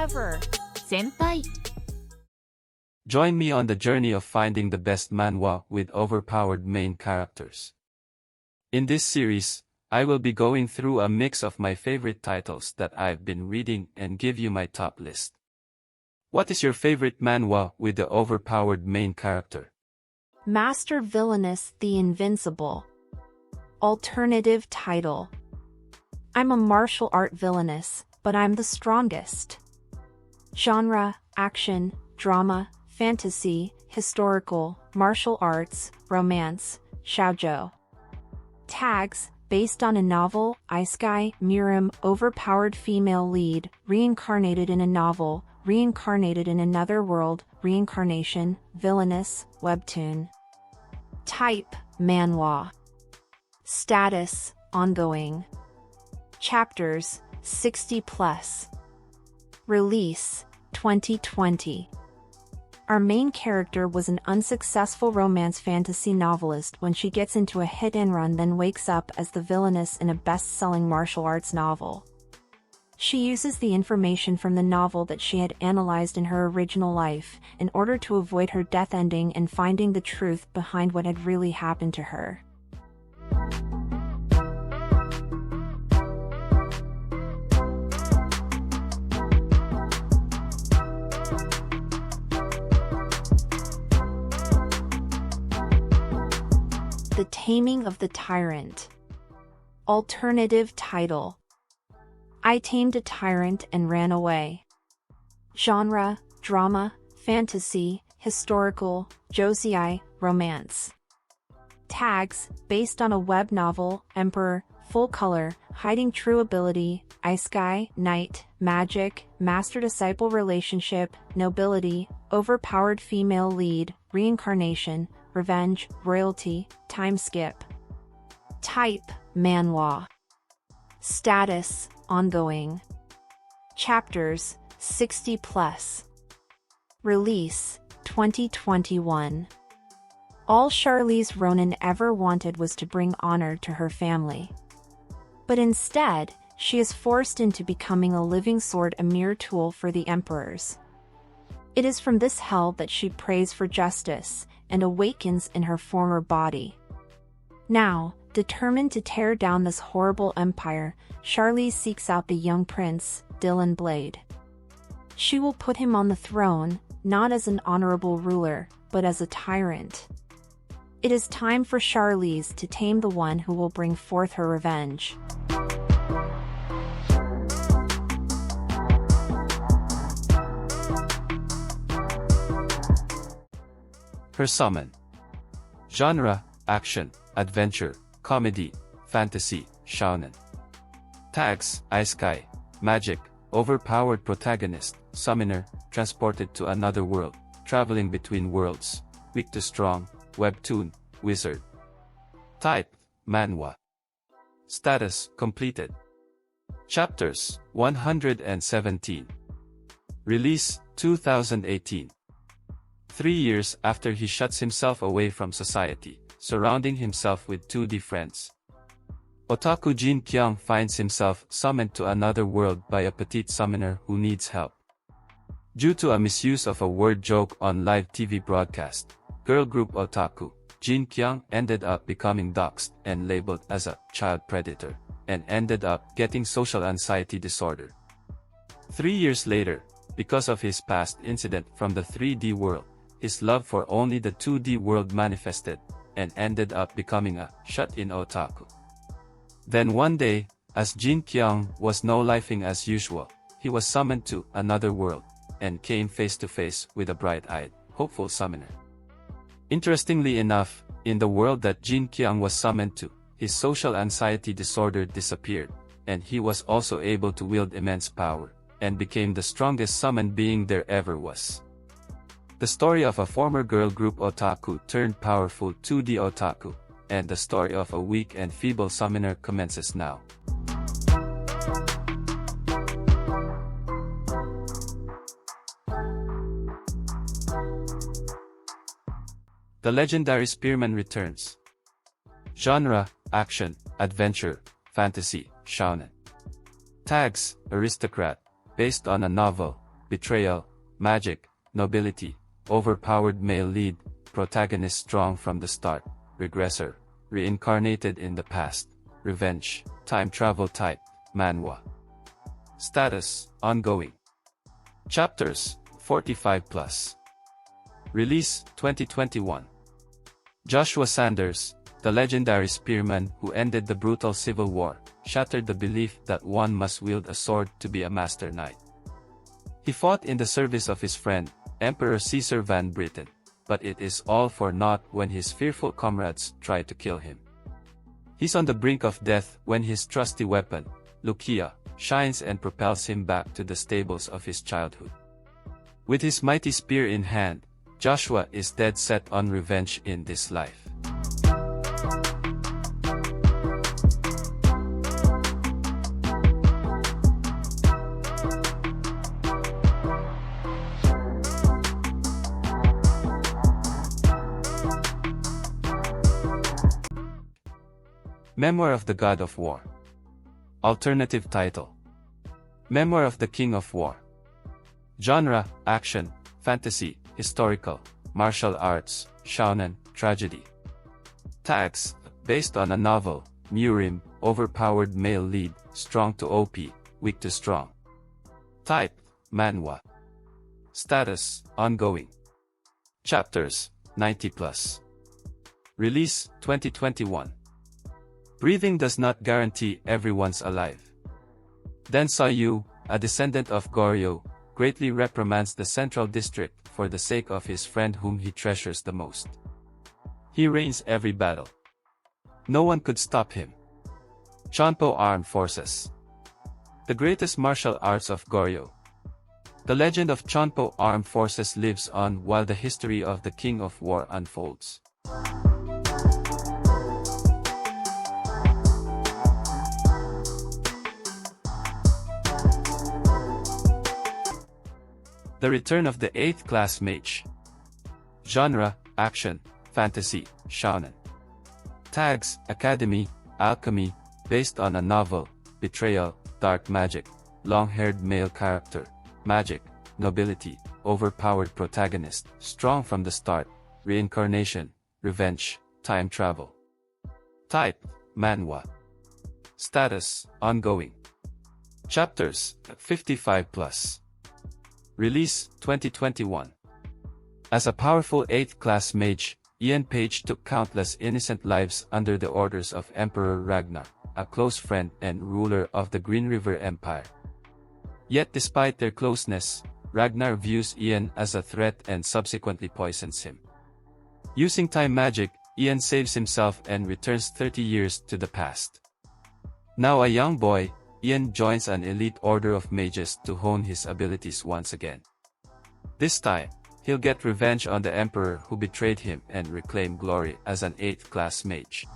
Forever. Senpai. Join me on the journey of finding the best manhwa with overpowered main characters. In this series, I will be going through a mix of my favorite titles that I've been reading and give you my top list. What is your favorite manhwa with the overpowered main character? Master Villainous the Invincible. Alternative title. I'm a martial art villainess, but I'm the strongest. Genre, action, drama, fantasy, historical, martial arts, romance, shoujo. Tags, based on a novel, Isekai, Mirim, overpowered female lead, reincarnated in a novel, reincarnated in another world, reincarnation, villainous, webtoon. Type, manhwa. Status, ongoing. Chapters, 60+. Release, 2020. Our main character was an unsuccessful romance fantasy novelist when she gets into a hit-and-run, then wakes up as the villainess in a best-selling martial arts novel. She uses the information from the novel that she had analyzed in her original life in order to avoid her death ending and finding the truth behind what had really happened to her. The Taming of the Tyrant. Alternative title. I tamed a tyrant and ran away. Genre, drama, fantasy, historical, josei, romance. Tags, based on a web novel, Emperor, full color, hiding true ability, Isekai, knight, magic, master-disciple relationship, nobility, overpowered female lead, reincarnation, revenge, royalty, time skip. Type, manhwa. Status, ongoing. Chapters, 60+. Release, 2021. All Charlize Ronan ever wanted was to bring honor to her family. But instead, she is forced into becoming a living sword, a mere tool for the emperors. It is from this hell that she prays for justice and awakens in her former body. Now, determined to tear down this horrible empire, Charlize seeks out the young prince, Dylan Blade. She will put him on the throne, not as an honorable ruler, but as a tyrant. It is time for Charlize to tame the one who will bring forth her revenge. Her summon. Genre, action, adventure, comedy, fantasy, shounen. Tags, Isekai, magic, overpowered protagonist, summoner, transported to another world, traveling between worlds, weak to strong, webtoon, wizard. Type, manhwa. Status, completed. Chapters, 117. Release, 2018. 3 years after he shuts himself away from society, surrounding himself with 2D friends. Otaku Jin Kyung finds himself summoned to another world by a petite summoner who needs help. Due to a misuse of a word joke on live TV broadcast, girl group Otaku, Jin Kyung ended up becoming doxxed and labeled as a child predator, and ended up getting social anxiety disorder. 3 years later, because of his past incident from the 3D world, his love for only the 2D world manifested, and ended up becoming a shut-in otaku. Then one day, as Jin Kyung was no-lifing as usual, he was summoned to another world, and came face to face with a bright-eyed, hopeful summoner. Interestingly enough, in the world that Jin Kyung was summoned to, his social anxiety disorder disappeared, and he was also able to wield immense power, and became the strongest summoned being there ever was. The story of a former girl group otaku turned powerful 2D otaku, and the story of a weak and feeble summoner commences now. The Legendary Spearman returns. Genre, action, adventure, fantasy, shounen. Tags, aristocrat, based on a novel, betrayal, magic, nobility, overpowered male lead, protagonist strong from the start, regressor, reincarnated in the past, revenge, time travel type, manhwa. Status, ongoing. Chapters, 45+. Release, 2021. Joshua Sanders, the legendary spearman who ended the brutal civil war, shattered the belief that one must wield a sword to be a master knight. He fought in the service of his friend, Emperor Caesar van Britain, but it is all for naught when his fearful comrades try to kill him. He's on the brink of death when his trusty weapon, Lucia, shines and propels him back to the stables of his childhood. With his mighty spear in hand, Joshua is dead set on revenge in this life. Memoir of the God of War. Alternative title: Memoir of the King of War. Genre: action, fantasy, historical, martial arts, shounen, tragedy. Tags: based on a novel, Murim, overpowered male lead, strong to OP, weak to strong. Type: manhwa. Status: ongoing. Chapters: 90+. Release: 2021. Breathing does not guarantee everyone's alive. Then Sayu, a descendant of Goryeo, greatly reprimands the Central District for the sake of his friend whom he treasures the most. He reigns every battle. No one could stop him. Chonpo Armed Forces. The greatest martial arts of Goryeo. The legend of Chonpo Armed Forces lives on while the history of the King of War unfolds. The Return of the 8th Class Mage. Genre: action, fantasy, shounen. Tags: academy, alchemy, based on a novel, betrayal, dark magic, long-haired male character, magic, nobility, overpowered protagonist, strong from the start, reincarnation, revenge, time travel. Type: manhwa. Status: ongoing. Chapters: 55+. Release: 2021. As a powerful 8th class mage, Ian Page took countless innocent lives under the orders of Emperor Ragnar, a close friend and ruler of the Green River Empire. Yet despite their closeness, Ragnar views Ian as a threat and subsequently poisons him. Using time magic, Ian saves himself and returns 30 years to the past. Now a young boy, Ian joins an elite order of mages to hone his abilities once again. This time, he'll get revenge on the Emperor who betrayed him and reclaim glory as an 8th class mage.